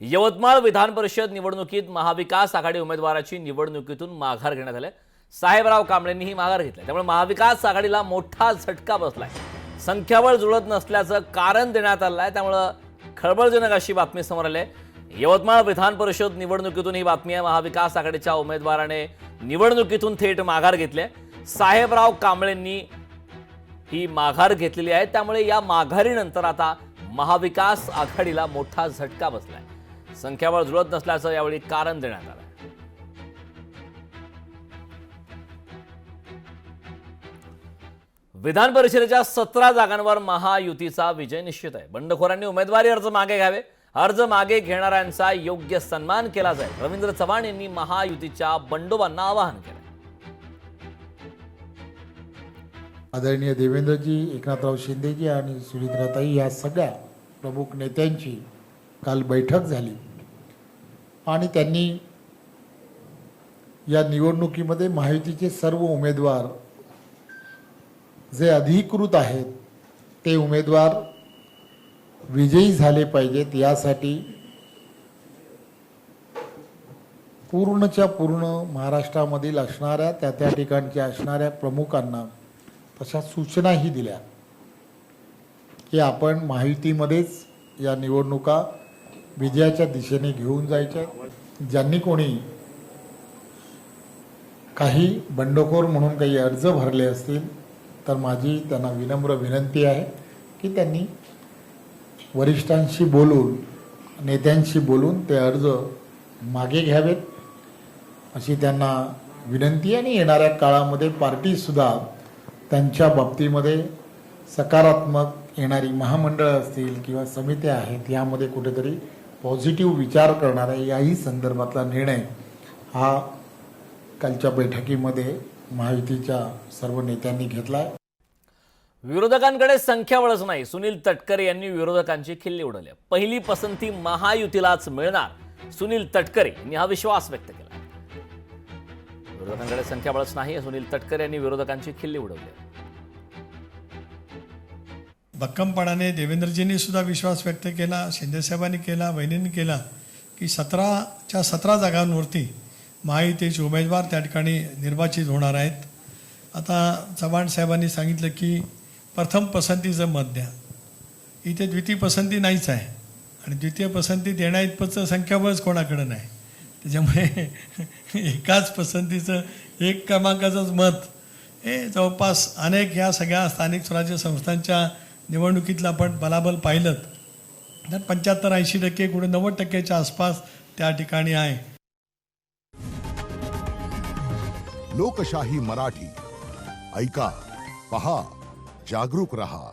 यवतमाळ विधान परिषद निवडणुकीत महाविकास आघाडी उमेदवाराची निवडणुकीतून माघार घेण्यात आली। साहेबराव कांबळेंनी ही माघार घेतली, त्यामुळे महाविकास आघाडीला मोठा झटका बसलाय। संख्याबळ जुळत नसल्याचं कारण देण्यात आलंय, त्यामुळे खळबळजनक अशी बातमी समोर आली आहे। यवतमाळ विधान परिषद निवडणुकीतून ही बातमी आहे। महाविकास आघाडीच्या उमेदवाराने निवडणुकीतून थेट माघार घेतली आहे। साहेबराव कांबळेंनी ही माघार घेतलेली आहे, त्यामुळे या माघारीनंतर आता महाविकास आघाडीला मोठा झटका बसलाय। संख्याबळ जुळत नसल्याचं यावेळी कारण देण्यात आलं। विधान परिषदेच्या 17 जागांवर महायुतीचा विजय निश्चित आहे। बंडखोरांनी उमेदवारी अर्ज मागे घ्यावे, अर्ज मागे घेणाऱ्यांचा योग्य सन्मान केला जाईल। रवींद्र चव्हाण यांनी महायुतीच्या बंडोबांना आवाहन केलं। आदरणीय देवेंद्रजी, एकनाथराव शिंदेजी आणि सुनीत्राताई या सगळ्या प्रमुख नेत्यांची काल बैठक झाली आणि त्यांनी या निवडणुकीमध्ये महायुतीचे सर्व उमेदवार जे अधिकृत आहेत ते उमेदवार विजयी झाले पाहिजेत, यासाठी पूर्णच्या पूर्ण महाराष्ट्रामधील असणाऱ्या त्या ठिकाणच्या असणाऱ्या प्रमुखांना तशा सूचनाही दिल्या की आपण महायुतीमध्येच या निवडणुका विजयाच्या दिशेने घेऊन जायच्या। ज्यांनी कोणी काही बंडखोर म्हणून काही अर्ज भरले असतील तर माझी त्यांना विनम्र विनंती आहे की त्यांनी वरिष्ठांशी बोलून, नेत्यांशी बोलून ते अर्ज मागे घ्यावेत, अशी त्यांना विनंती। आणि येणाऱ्या काळामध्ये पार्टीसुद्धा त्यांच्या बाबतीमध्ये सकारात्मक येणारी महामंडळ असतील किंवा समित्या आहेत, यामध्ये कुठेतरी पॉझिटिव्ह विचार करणारा याही संदर्भातला निर्णय हा कालच्या बैठकीमध्ये महायुतीच्या सर्व नेत्यांनी घेतला आहे। विरोधकांकडे संख्याबळच नाही, सुनील तटकरे यांनी विरोधकांची खिल्ली उडवली। पहिली पसंती महायुतीलाच मिळणार, सुनील तटकरे यांनी हा विश्वास व्यक्त केला। विरोधकांकडे संख्याबळच नाही, सुनील तटकरे यांनी विरोधकांची खिल्ली उडवली। भक्कमपणाने देवेंद्रजींनी सुद्धा विश्वास व्यक्त केला, शिंदेसाहेबांनी केला, वहिनींनी केला की 17च्या 17 जागांवरती महायुतीचे उमेदवार त्या ठिकाणी निर्वाचित होणार आहेत। आता चव्हाण साहेबांनी सांगितलं की प्रथम पसंतीचं मत द्या, इथे द्वितीय पसंती नाहीच आहे आणि द्वितीय पसंती देण्याइतपतचं संख्याबळच कोणाकडं नाही, त्याच्यामुळे एकाच पसंतीचं एक क्रमांकाचंच मत हे जवळपास अनेक ह्या सगळ्या स्थानिक स्वराज्य संस्थांच्या निवडणुकीतलं आपण बलाबल पाहिलं तर 75-80% कुठे 90%च्या आसपास त्या ठिकाणी आहे। लोकशाही मराठी ऐका, पहा, जागरूक रहा।